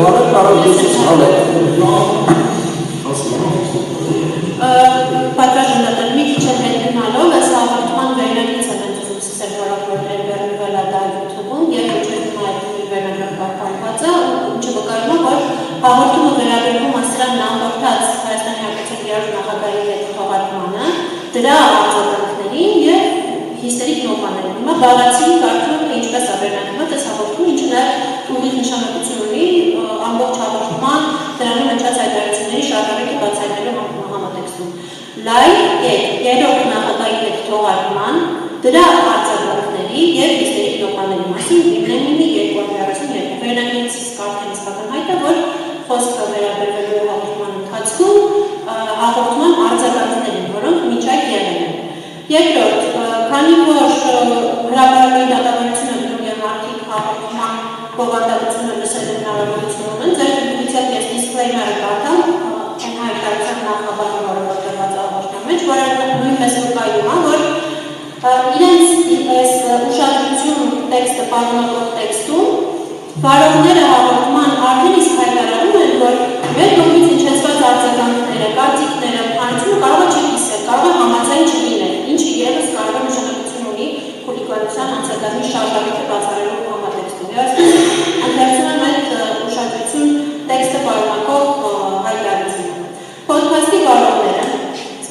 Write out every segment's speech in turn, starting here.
բանը կարող դուրս հանել։ Պատրաստել մի քիչ հետնալով այս հաղորդման վերնագից են ընդունում սկսել որակորներ վերադառնալ թվում եւ ոչինչ այդ վերնագրական կապվածը ինչը վկայում է որ հաղորդումը վերաբերվում է սրան նախորդած Հայաստանի Հանրապետության երրորդ նախագահի հետ հաղորդմանը դրա արձագանքներին եւ հիստերիկ նոպաներին։ Հիմա բաղացի կարծում թե ինչպես է վերնագրվում այս հաղորդումը ինչը նաեւ ուղիղ նշանակություն ունի ամբողջ հաղորդման դրանում հնչած հայտարարությունների շարժառիթը բացահայտելու համատեքստում։ Լայվ երրորդ նախագահի հետ թողարկման դրա արձագանքների եւ հիստերիկ նոպաների մասին հիմնեմինի 232 վերնագրից կարծեմ իսկական հայտ է որ խոսքը վերաբերվելու է հաղորդման ընթացքում հաղորդման արձագանքներին, որոնք մինչ այդ եղել են։ Երկրորդ, քանի որ հրապարակային դատավարությունը դրում եւ մարդիկ հաղորդման բովանդակությունը լսելու հնարավորություն ունեն, ձեր ուղղությամբ ես դիսկլեյմերը կարդամ այն հայտարարության նախաբանը որոշված հաղորդման մեջ, որը նույնպես վկայում է, որ իրենց այս ուշադրություն տեքստը պարունակող տեքստում վարողները հաղորդման արդեն իսկ հայտարարում են, որ մեր կողմից հնչեցված արձագանքները, կարծիքները, հանրությունը կարող է չկիսել, կարող է համաձայն չլինել, ինչը ևս կարող է նշանակություն ունի խուլիգանության անցյալի շարժառիթը բացառելու համատեքստում։ Եվ այսպես ընդերցնում եմ այդ ուշադրություն տեքստը պարունակող հայտարարությունը։ Պոդքասթի վարողները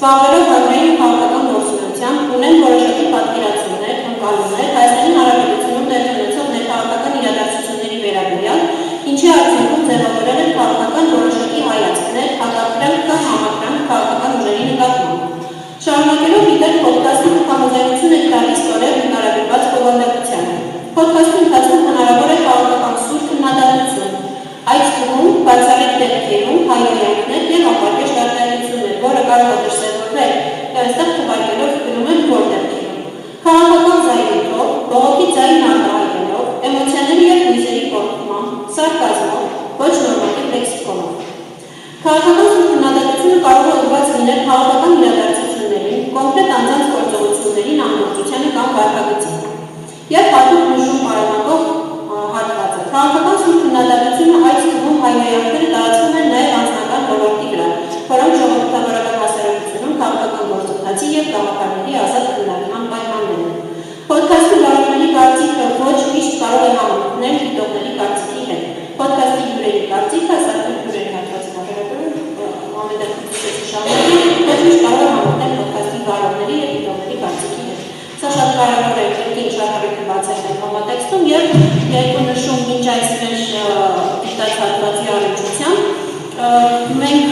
զբաղվելով հանրային քաղաքական գործունեությամբ ունեն որոշակի պատկերացումներ, ընկալումներ Հայաստանի Հանրապետությունում տեղի ունեցող ներքաղաքական իրադարձությունների վերաբերյալ, ինչի արդյունքում ձևավորել են քաղաքական որոշակի հայացքներ, հակակրանք կամ համակրանք քաղաքական ուժերի նկատմամբ։ Շարունակելով դիտել պոդքասթի համաձայնություն է տալիս ստորև նկարագրված բովանդակությանը։ Պոդքասթի ընթացքում հնարավոր է քաղաքական սուր քննադատություն, այդ թվում բացառիկ դեպքերում հայհոյանքներ եւ ապարքեշ արտահայտություններ, որը կարող է դրսևորվել այստեղ թվարկելով գրում են որ դեպքերում։ Քաղաքական զայրույթով, բողոքի ձայն արտահայտելով, էմոցիաների եւ հույզերի կորքմամբ, սարկազմով, ոչ նորմատիվ լեքսիկոնով։ Քաղաքական սուր քննադատությունը կարող է ուղղված լինել քաղաքական իրադարձություններին, կոնկրետ անձանց գործողություններին, ամբողջությանը կամ վարքագծին։ Եվ հատուկ նշում պարունակող հատվածը։ Քաղաքական սուր քննադատությունը այդ թվում հայհոյանքները տարածվում են նաև անձնական ոլորտի վրա, որոնք ժողովրդավարական հասարակությունում քաղաքական գործընթացի եւ գաղափարների ազատ քննարկման պայմաններն են։ Պոդքասթի վարողների կարծիքը ոչ միշտ կարող է համընկնել դիտողների կարծիքի հետ։ Պոդքասթի հյուրերի կարծիքը, ասացին հյուրերի հատվածը վերաբերում ոչ միշտ կարող է համընկնել պոդքասթի վարողների եւ դիտողների կարծիքի հետ։ Սա շատ կարևոր է երկին շարժառիթը բացահայտել համատեքստում եւ երկու նշում մինչ այսպես դիտած հատվածի առնչությամբ մենք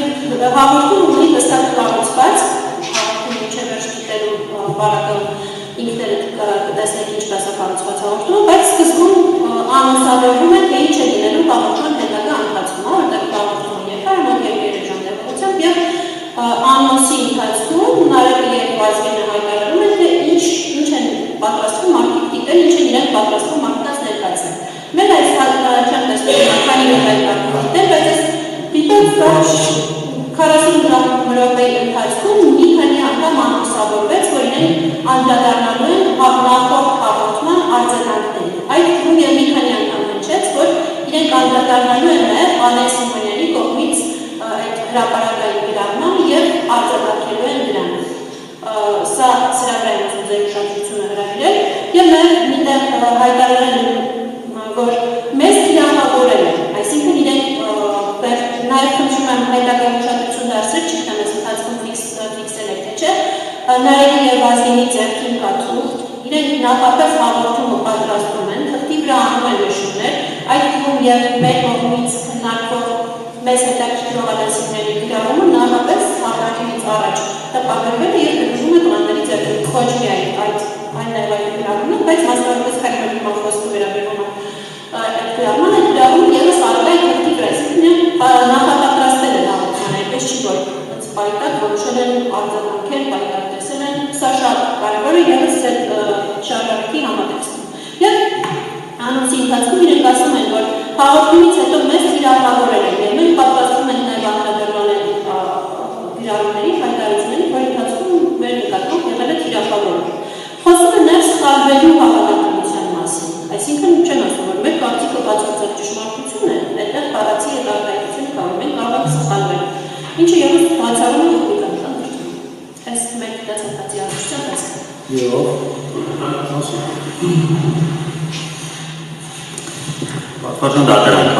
հաղորդում ունի հստակ կառուցված հաղորդում մինչև վերջ դիտելու բարակը ինքներդ կտեսնեք ինչպես է կառուցված հաղորդումը, բայց սկզբում անուսավորվում է թե ինչ է լինելու հաղորդման հետագա ընթացքում, որտեղ հաղորդումը երկար մոտ 2 ժամ տևողությամբ եւ անոնսի ընթացքում Նարեկը եւ Վազգենը հայտարարում են թե ինչ են պատրաստվում մարդիկ դիտել, ինչ են իրենք պատրաստվում մարդկանց ներկայացնել։ Մեր այս չեմ տեսնում քանի հայտարարում դիտել, բայց այս դիտած 40 րոպեի ընթացքում մի քանի անգամ անուսավորվեց, որ իրենք անդրադառնալու են նախորդ հաղորդման արձագանքներին։ Այդ թվում եւ մի քանի անգամ հնչեց, որ իրենք անդրադառնալու են նաեւ Անեն Սիմոնյանի կողմից այդ հրապարակային գրառման եւ արձագանքելու են դրան։ Սա սրա վրա եմ ուզում ձեր ուշադրությունը հրավիրել եւ նաեւ միտեղ հայտարարել են որ մեզ թիրախավորել են, այսինքն իրենք նաեւ խնդրում եմ հայտարարել ուշադրություն դարձրել, չգիտեմ ես ընթացքում ֆիքսել եք թե չէ, Նարեկի եւ Վազգենի ձեռքին կա թուղթ, իրենք նախապես հաղորդումը պատրաստում են, թղթի վրա անում են նշումներ, այդ թվում եւ մեր կողմից քննարկվող մեզ հետաքրքրող ալասիների գրառումը նախապես հաղորդումից առաջ տպագրվել է եւ գրվում է տղաների ձեռքին ոչ միայն այդ նաեւ այդ գրառումը, բայց մասնավորապես քայլերի խոսքը վերաբերում է այդ գրառմանը, այդ գրառումը եւս արվել է թղթի վրա, նախապատրաստել են հաղորդման, այդպես չի որ պայտակ որոշել են արձագանքել, պայտակ տեսել են, սա շատ կարևոր է եւս այդ շարժառիթի համատեքստում։ Եվ անոնսի ընթացքում իրենք ասում են, որ հաղորդումից հետո մեզ թիրախավորել են եւ մենք պատրաստվում ենք նաեւ անդրադառնալ գրառումների, հայտարարությունների, որ ընթացքում մեր նկատմամբ եղել է թիրախավորում։ Խոսում է նաեւ սխալվելու հավանականության մասին, այսինքն չեն ասում, որ մեր կարծիքը բացարձակ ճշմարտություն է, այդտեղ բառացի հետացակացի առողջության տեսքը։ Եվ պատվարժան դատարան